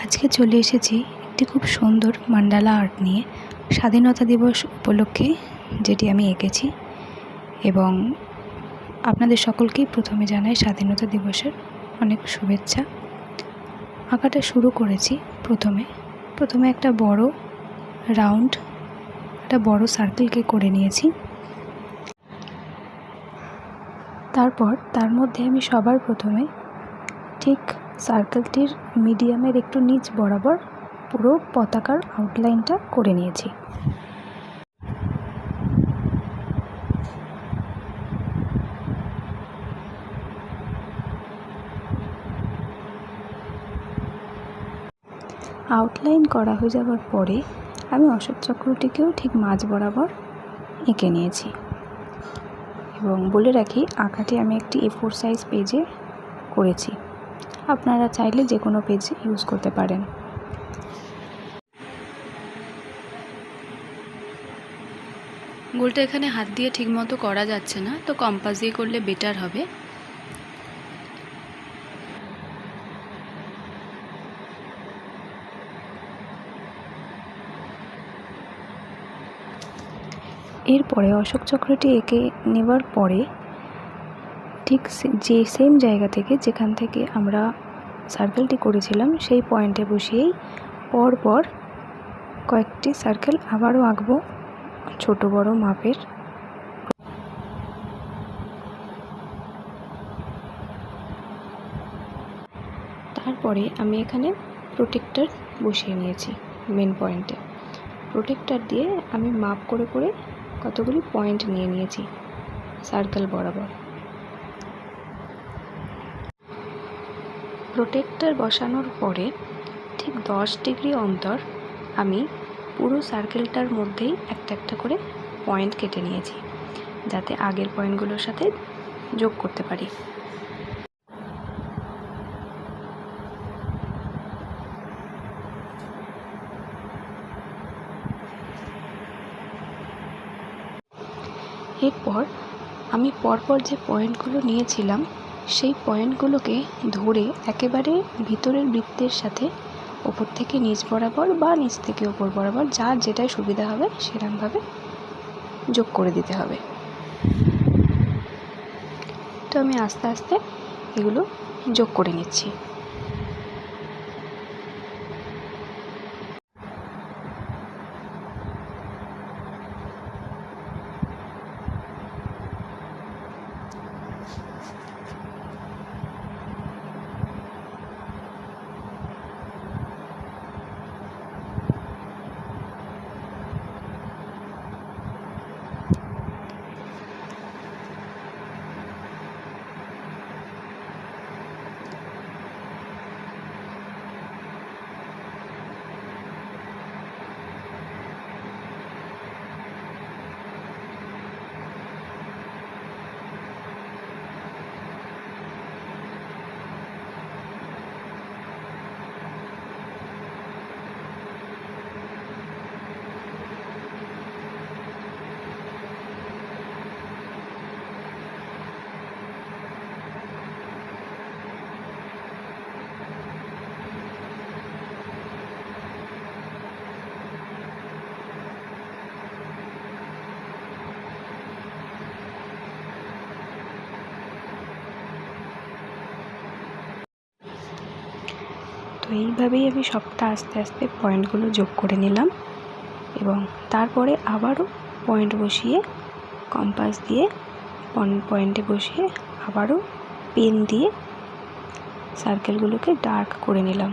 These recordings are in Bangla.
আজকে চলে এসেছি একটি খুব সুন্দর মান্ডালা আর্ট নিয়ে স্বাধীনতা দিবস উপলক্ষে, যেটি আমি এঁকেছি। এবং আপনাদের সকলকেই প্রথমে জানাই স্বাধীনতা দিবসের অনেক শুভেচ্ছা। আঁকাটা শুরু করেছি প্রথমে একটা বড় রাউন্ড, একটা বড় সার্কেলকে করে নিয়েছি। তারপর তার মধ্যে আমি সবার প্রথমে ঠিক সার্কেলটির মিডিয়ামের একটু নিচ বরাবর পুরো পতাকার আউটলাইনটা করে নিয়েছি। আউটলাইন করা হয়ে যাওয়ার পরে আমি অশোক চক্রটিকেও ঠিক মাঝ বরাবর এঁকে নিয়েছি। এবং বলে রাখি, আঁকাটি আমি একটি A4 সাইজ পেজে করেছি। আপনারা চাইলে যে কোনো পেজ ইউজ করতে পারেন। গোলটা এখানে হাত দিয়ে ঠিকমতো করা যাচ্ছে না, তো কম্পাস দিয়ে করলে বেটার হবে। এরপরে অশোক চক্রটি এঁকে নেবার পরে ঠিক যে সেম জায়গা থেকে, যেখান থেকে আমরা সার্কেলটি করেছিলাম, সেই পয়েন্টে বসিয়েই পরপর কয়েকটি সার্কেল আবারও আঁকবো ছোট বড় মাপের। তারপরে আমি এখানে প্রোটেক্টর বসিয়ে নিয়েছি মেন পয়েন্টে। প্রোটেক্টর দিয়ে আমি মাপ করে করে কতগুলি পয়েন্ট নিয়ে নিয়েছি সার্কেল বরাবর। প্রোটেক্টর বসানোর পরে ঠিক 10 ডিগ্রি অন্তর আমি পুরো সার্কেলটার মধ্যেই একটা একটা করে পয়েন্ট কেটে নিয়েছি, যাতে আগের পয়েন্টগুলোর সাথে যোগ করতে পারি। এরপর আমি পরপর যে পয়েন্টগুলো নিয়েছিলাম, সেই পয়েন্টগুলোকে ধরে একেবারে ভিতরের বৃত্তের সাথে ওপর থেকে নিচ বরাবর বা নিচ থেকে ওপর বরাবর, যার যেটাই সুবিধা হবে সেরকমভাবে যোগ করে দিতে হবে। তো আমি আস্তে আস্তে এগুলো যোগ করে নিচ্ছি। তো এইভাবেই আমি সবটা আস্তে আস্তে পয়েন্টগুলো যোগ করে নিলাম। এবং তারপরে আবারও পয়েন্ট বসিয়ে কম্পাস দিয়ে পয়েন্টে বসিয়ে আবারও পেন দিয়ে সার্কেলগুলোকে ডার্ক করে নিলাম।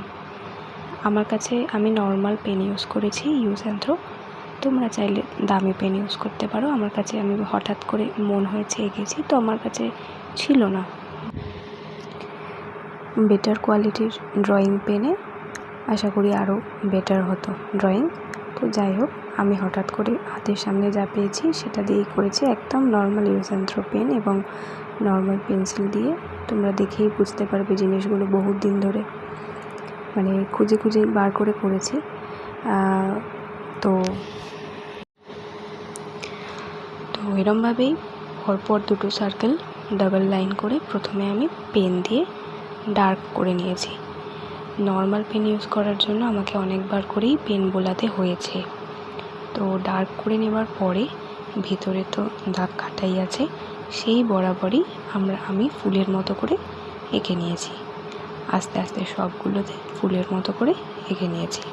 আমার কাছে আমি নর্মাল পেন ইউজ করেছি, ইউজ অ্যান্ড থ্রো। তোমরা চাইলে দামি পেন ইউজ করতে পারো। আমার কাছে আমি হঠাৎ করে মন হয়েছে এঁকেছি, তো আমার কাছে ছিল না। বেটার কোয়ালিটির ড্রয়িং পেনে আশা করি আরও বেটার হতো ড্রয়িং। তো যাই হোক, আমি হঠাৎ করে হাতের সামনে যা পেয়েছি সেটা দিয়েই করেছি। একদম normal use and throw pen এবং নর্মাল পেন্সিল দিয়ে। তোমরা দেখেই বুঝতে পারবে জিনিসগুলো বহুত দিন ধরে মানে খুঁজে খুঁজে বার করে করেছি। তো এরমভাবেই পরপর দুটো সার্কেল ডাবল লাইন করে প্রথমে আমি পেন দিয়ে ডার্ক করে নিয়েছি। নর্মাল পেন ইউজ করার জন্য আমাকে অনেকবার করেই পেন বোলাতে হয়েছে। তো ডার্ক করে নেবার পরে ভিতরে তো দাগ কাটাই আছে, সেই বরাবরই আমি ফুলের মতো করে এঁকে নিয়েছি। আস্তে আস্তে সবগুলোতে ফুলের মতো করে এঁকে নিয়েছি।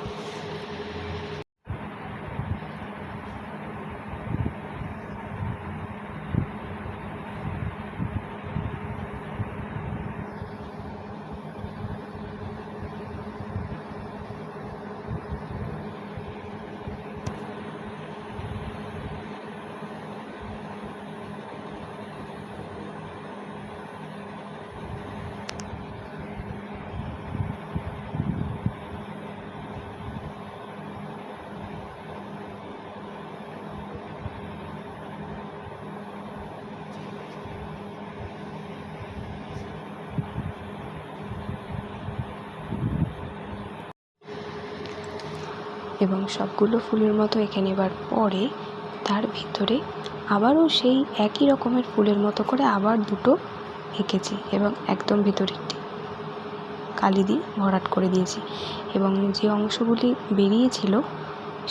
এবং সবগুলো ফুলের মতো এঁকে নেবার পরে তার ভিতরে আবারও সেই একই রকমের ফুলের মতো করে আবার দুটো এঁকেছি এবং একদম ভিতরেরটি কালি দিয়ে ভরাট করে দিয়েছি। এবং যে অংশগুলি বেরিয়েছিল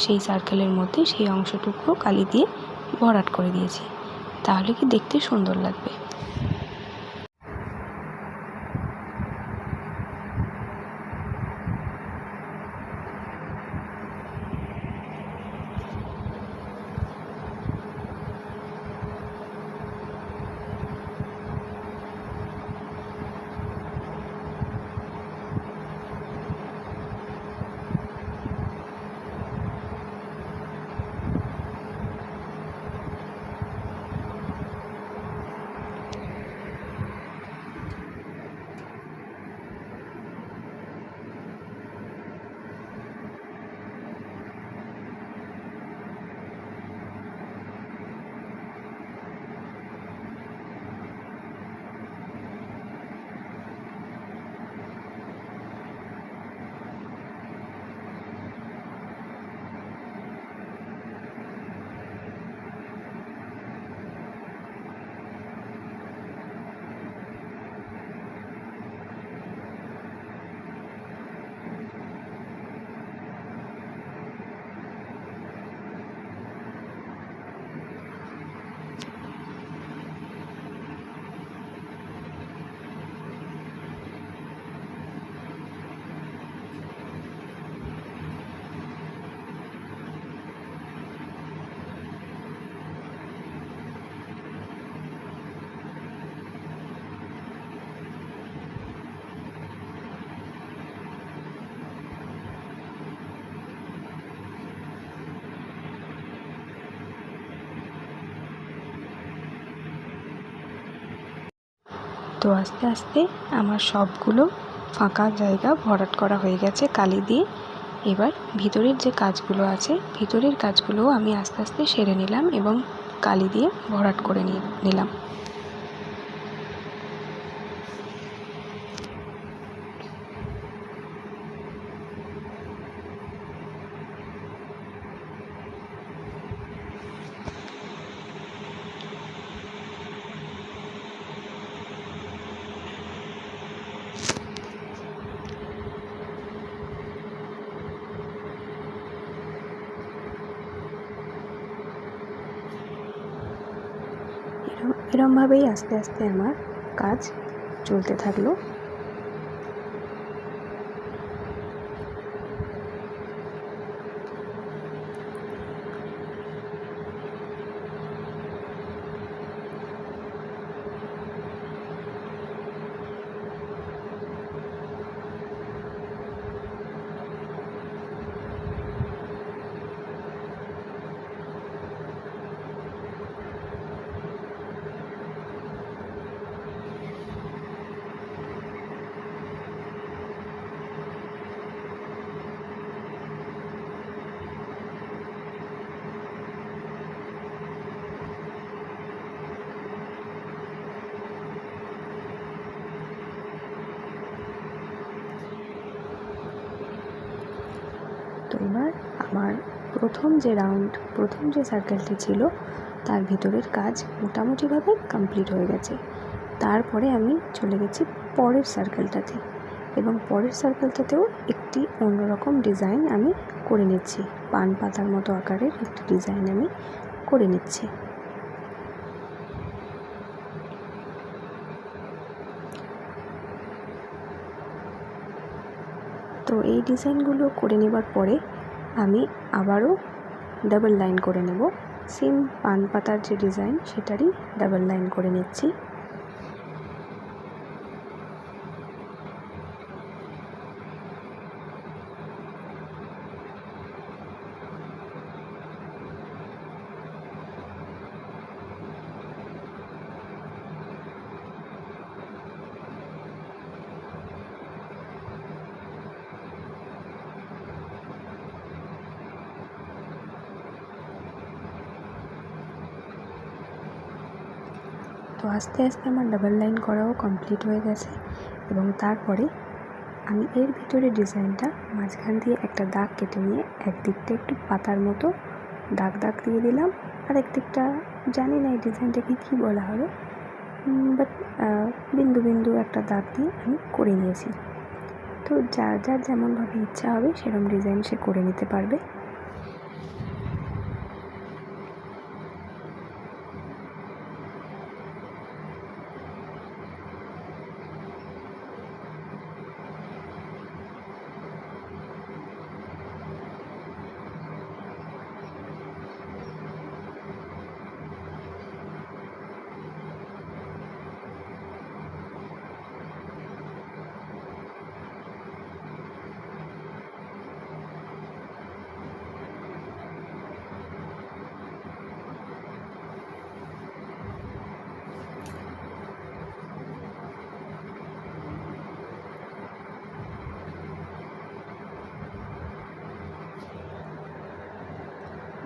সেই সার্কেলের মধ্যে সেই অংশটুকুও কালি দিয়ে ভরাট করে দিয়েছি। তাহলে কি দেখতে সুন্দর লাগবে। তো আস্তে আস্তে আমার সবগুলো ফাঁকা জায়গা ভরাট করা হয়ে গেছে কালি দিয়ে। এবার ভিতরের যে কাজগুলো আছে ভিতরের কাজগুলোও আমি আস্তে আস্তে সেরে নিলাম এবং কালি দিয়ে ভরাট করে নিলাম। এরমভাবেই আস্তে আস্তে আমার কাজ চলতে থাকলো। তো এবার আমার প্রথম যে সার্কেলটি ছিল তার ভিতরের কাজ মোটামুটিভাবে কমপ্লিট হয়ে গেছে। তারপরে আমি চলে গেছি পরের সার্কেলটাতে। এবং পরের সার্কেলটাতেও একটি অন্যরকম ডিজাইন আমি করে নিচ্ছি, পান পাতার মতো আকারের একটি ডিজাইন আমি করে নিচ্ছি। তো এই ডিজাইনগুলো করে নেবার পরে আমি আবারও ডাবল লাইন করে নেব, সেম পান পাতার যে ডিজাইন সেটারই ডাবল লাইন করে নিচ্ছি। তো আস্তে আস্তে আমার ডাবল লাইন করাও কমপ্লিট হয়ে গেছে এবং তারপরে আমি এর ভিতরে ডিজাইনটা মাঝখান দিয়ে একটা দাগ কেটে নিয়ে একদিকটা একটু পাতার মতো দাগ দাগ দিয়ে দিলাম, আর একদিকটা জানি না এই ডিজাইনটাকে কী বলা হবে, বাট বিন্দু বিন্দু একটা দাগ দিয়ে আমি করে নিয়েছি। তো যার যার যেমনভাবে ইচ্ছা হবে সেরকম ডিজাইন সে করে নিতে পারবে।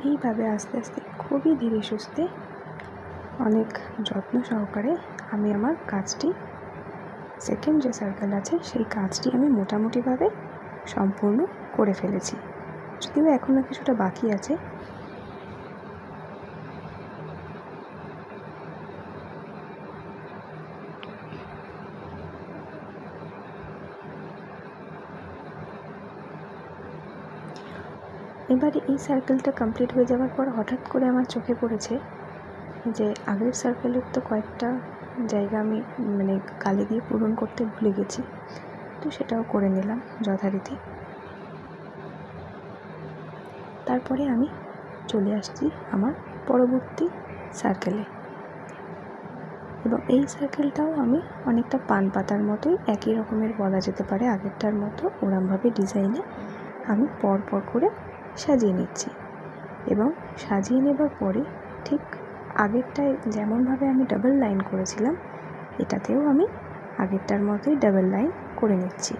এইভাবে আস্তে আস্তে খুবই ধীরে সুস্থে অনেক যত্ন সহকারে আমি আমার কাজটি, সেকেন্ড যে সার্কেল আছে সেই কাজটি আমি মোটামুটিভাবে সম্পূর্ণ করে ফেলেছি, যদিও এখনও কিছুটা বাকি আছে। এবারে এই সার্কেলটা কমপ্লিট হয়ে যাওয়ার পর হঠাৎ করে আমার চোখে পড়েছে যে আগের সার্কেলের তো কয়েকটা জায়গা আমি কালি দিয়ে পূরণ করতে ভুলে গেছি, তো সেটাও করে নিলাম যথারীতি। তারপরে আমি চলে আসছি আমার পরবর্তী সার্কেলে, এবং এই সার্কেলটাও আমি অনেকটা পান পাতার মতোই একই রকমের বলা যেতে পারে, আগেরটার মতো ওরমভাবে ডিজাইনে আমি পর পর করে সাজিয়ে নিচ্ছি। এবং সাজিয়ে নেবার পরে ঠিক আগেরটায় যেমনভাবে আমি ডাবল লাইন করেছিলাম এটাতেও আমি আগেরটার মতোই ডাবল লাইন করে নিচ্ছি।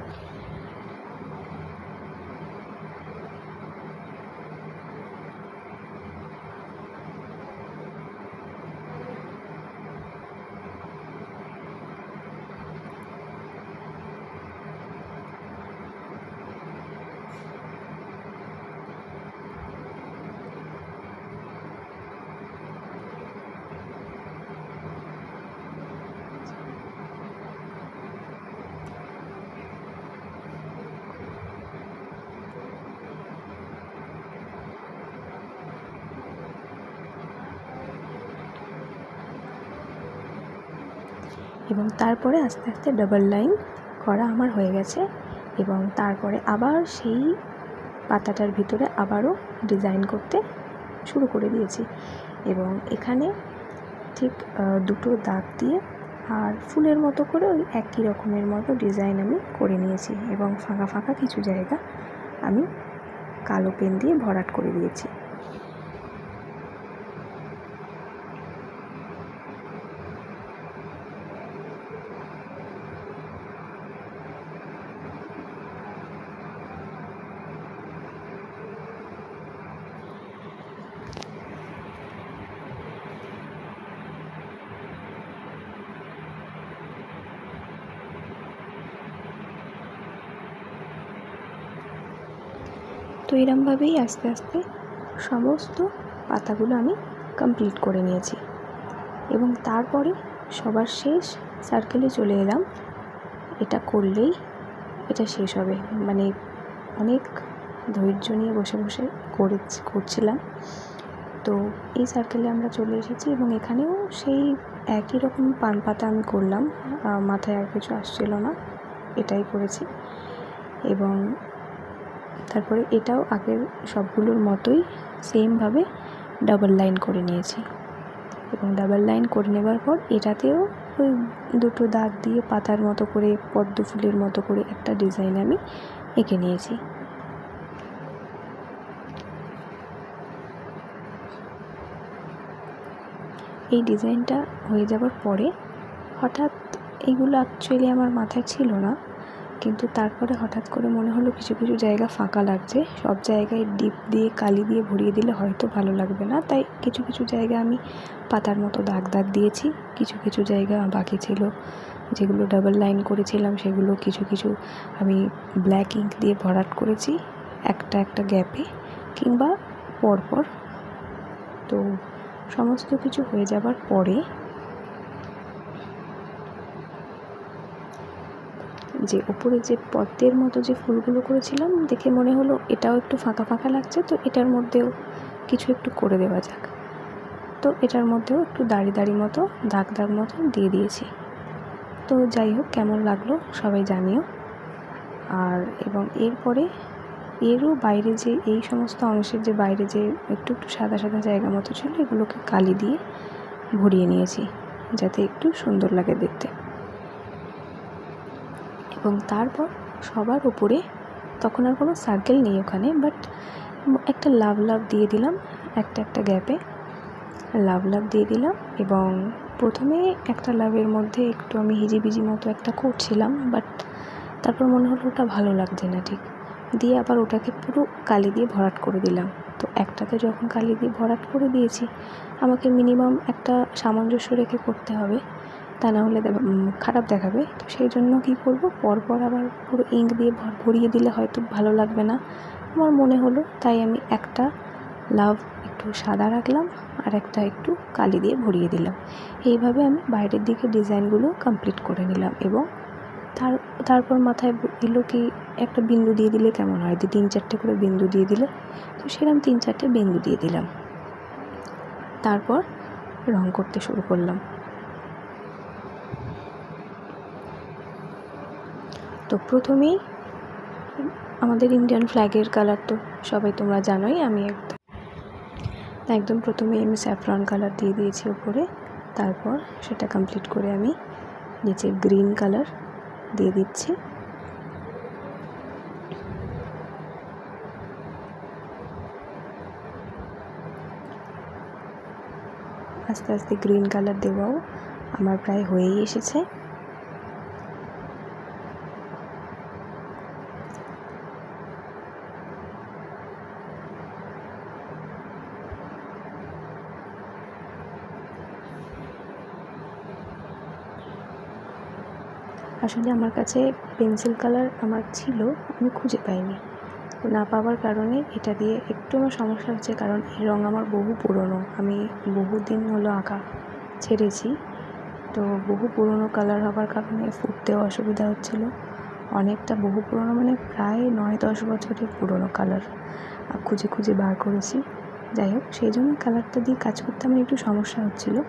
এবং তারপরে আস্তে আস্তে ডাবল লাইন করা আমার হয়ে গেছে, এবং তারপরে আবার সেই পাতাটার ভিতরে আবারও ডিজাইন করতে শুরু করে দিয়েছি। এবং এখানে ঠিক দুটো দাগ দিয়ে আর ফুলের মতো করে ওই একই রকমের মতো ডিজাইন আমি করে নিয়েছি, এবং ফাঁকা ফাঁকা কিছু জায়গা আমি কালো পেন দিয়ে ভরাট করে দিয়েছি। তো এরমভাবেই আস্তে আস্তে সমস্ত পাতাগুলো আমি কমপ্লিট করে নিয়েছি, এবং তারপরে সবার শেষ সার্কেলে চলে এলাম। এটা করলেই এটা শেষ হবে। মানে অনেক ধৈর্য নিয়ে বসে বসে করছিলাম। তো এই সার্কেলে আমরা চলে এসেছি এবং এখানেও সেই একই রকম পান পাতা আমি করলাম, মাথায় আর কিছু আসছিল না, এটাই করেছি। এবং তারপরে এটাও আগের সবগুলোর মতোই সেমভাবে ডাবল লাইন করে নিয়েছি। এবং ডাবল লাইন করে নেবার পর এটাতেও ওই দুটো দাগ দিয়ে পাতার মতো করে, পদ্ম ফুলের মতো করে একটা ডিজাইন আমি এঁকে নিয়েছি। এই ডিজাইনটা হয়ে যাবার পরে হঠাৎ, এইগুলো অ্যাকচুয়ালি আমার মাথায় ছিল না, কিন্তু তারপরে হঠাৎ করে মনে হলো কিছু কিছু জায়গা ফাঁকা লাগছে, সব জায়গায় ডিপ দিয়ে কালি দিয়ে ভরিয়ে দিলে হয়তো ভালো লাগবে না, তাই কিছু কিছু জায়গা আমি পাতার মতো দাগ দাগ দিয়েছি। কিছু কিছু জায়গা বাকি ছিল, যেগুলো ডাবল লাইন করেছিলাম সেগুলো কিছু কিছু আমি ব্ল্যাক ইঙ্ক দিয়ে ভরাট করেছি একটা একটা গ্যাপে কিংবা পরপর। তো সমস্ত কিছু হয়ে যাবার পরে যে উপরে যে পদ্মের মতো যে ফুলগুলো করেছিলাম, দেখে মনে হলো এটাও একটু ফাঁকা ফাঁকা লাগছে, তো এটার মধ্যেও কিছু একটু করে দেওয়া যাক। তো এটার মধ্যেও একটু দাড়ি দাড়ি মতো দাগ দাগ মতো দিয়ে দিয়েছি। তো যাই হোক, কেমন লাগলো সবাই জানিও। আর এবং এরপরে এরও বাইরে যে এই সমস্ত অংশের যে বাইরে যে একটু একটু সাদা সাদা জায়গা মতো ছিল, এগুলোকে কালি দিয়ে ভরিয়ে নিয়েছি যাতে একটু সুন্দর লাগে দেখতে। এবং তারপর সবার উপরে, তখন আর কোনো সার্কেল নেই ওখানে, বাট একটা লাভ লাভ দিয়ে দিলাম, একটা একটা গ্যাপে লাভ লাভ দিয়ে দিলাম। এবং প্রথমে একটা লাভের মধ্যে একটু আমি হিজিবিজি মতো একটা করছিলাম, বাট তারপর মনে হলো ওটা ভালো লাগছে না ঠিক, দিয়ে আবার ওটাকে পুরো কালি দিয়ে ভরাট করে দিলাম। তো একটাতে যখন কালি দিয়ে ভরাট করে দিয়েছি, আমাকে মিনিমাম একটা সামঞ্জস্য রেখে করতে হবে, তা না হলে খারাপ দেখাবে। তো সেই জন্য কী করব, পরপর আবার পুরো ইঙ্ক দিয়ে ভরিয়ে দিলে হয়তো ভালো লাগবে না, আমার মনে হলো, তাই আমি একটা লাভ একটু সাদা রাখলাম আর একটা একটু কালি দিয়ে ভরিয়ে দিলাম। এইভাবে আমি বাইরের দিকে ডিজাইনগুলো কমপ্লিট করে নিলাম। এবং তারপর মাথায় এলো কি, একটা বিন্দু দিয়ে দিলে কেমন হয়, 3-4টে করে বিন্দু দিয়ে দিলে, তো সেরকম 3-4টে বিন্দু দিয়ে দিলাম। তারপর রং করতে শুরু করলাম। তো প্রথমেই আমাদের ইন্ডিয়ান ফ্ল্যাগের কালার তো সবাই তোমরা জানোই, আমি একদম প্রথমেই আমি স্যাফরন কালার দিয়ে দিয়েছি ওপরে। তারপর সেটা কমপ্লিট করে আমি নিচে গ্রিন কালার দিয়ে দিচ্ছি। আস্তে আস্তে গ্রিন কালার দেওয়াও আমার প্রায় হয়েই এসেছে। আসলে আমার কাছে পেন্সিল কালার আমার ছিল, আমি খুঁজে পাইনি। তো না পাওয়ার কারণে এটা দিয়ে একটু আমার সমস্যা হচ্ছে, কারণ এই রঙ আমার বহু পুরনো, আমি বহুদিন হলো আঁকা ছেড়েছি। তো বহু পুরনো কালার হওয়ার কারণে ফুটতেও অসুবিধা হচ্ছিলো। অনেকটা বহু পুরনো মানে প্রায় 9-10 বছরের পুরনো কালার খুঁজে খুঁজে বার করেছি। যাই হোক, সেই জন্য কালারটা দিয়ে কাজ করতে আমার একটু সমস্যা হচ্ছিলো।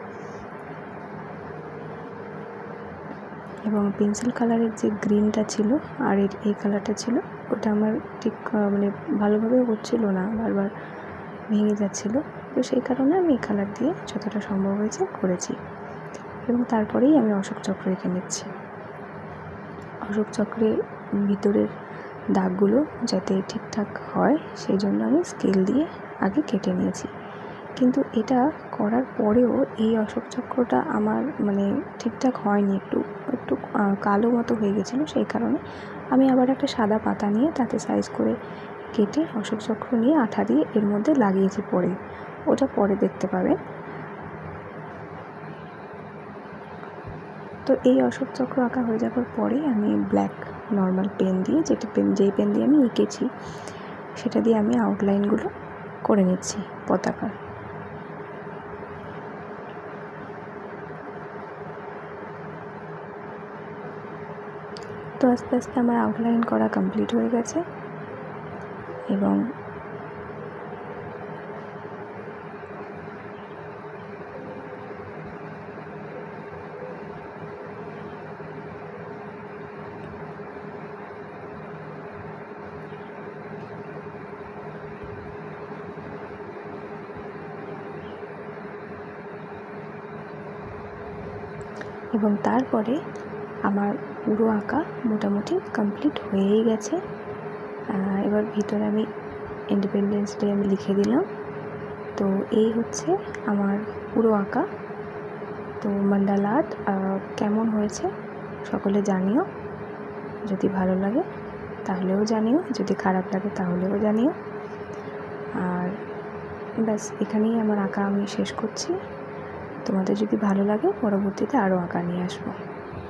এবং পেন্সিল কালারের যে গ্রিনটা ছিল আর এই কালারটা ছিল, ওটা আমার ঠিক মানে ভালোভাবে হচ্ছিলো না, বারবার ভেঙে যাচ্ছিলো। তো সেই কারণে আমি এই কালার দিয়ে যতটা সম্ভব হয়েছে করেছি। এবং তারপরেই আমি অশোক চক্র এঁকে নিচ্ছি। অশোক চক্রের ভিতরের দাগগুলো যাতে ঠিকঠাক হয় সেই জন্য আমি স্কেল দিয়ে আগে কেটে নিয়েছি। কিন্তু এটা করার পরেও এই অশোক চক্রটা আমার মানে ঠিকঠাক হয়নি, একটু একটু কালো মতো হয়ে গেছিলো। সেই কারণে আমি আবার একটা সাদা পাতা নিয়ে তাতে সাইজ করে কেটে অশোক চক্র নিয়ে আঠা দিয়ে এর মধ্যে লাগিয়েছি, পরে ওটা পরে দেখতে পাবে। তো এই অশোক চক্র আঁকা হয়ে যাওয়ার পরে আমি ব্ল্যাক নর্মাল পেন দিয়ে, যেই পেন দিয়ে আমি এঁকেছি সেটা দিয়ে আমি আউটলাইনগুলো করে নিচ্ছি পতাকার। তো আস্তে আস্তে আমার আউটলাইন করা কমপ্লিট হয়ে গেছে এবং তারপরে আমার পুরো আঁকা মোটামুটি কমপ্লিট হয়েই গেছে। এবার ভিতরে আমি ইন্ডিপেন্ডেন্স ডে আমি লিখে দিলাম। তো এই হচ্ছে আমার পুরো আঁকা। তো মান্ডালা আর্ট কেমন হয়েছে সকলে জানিও, যদি ভালো লাগে তাহলেও জানিও, যদি খারাপ লাগে তাহলেও জানিও। আর ব্যাস, এখানেই আমার আঁকা আমি শেষ করছি। তোমাদের যদি ভালো লাগে পরবর্তীতে আরও আঁকা নিয়ে আসবো।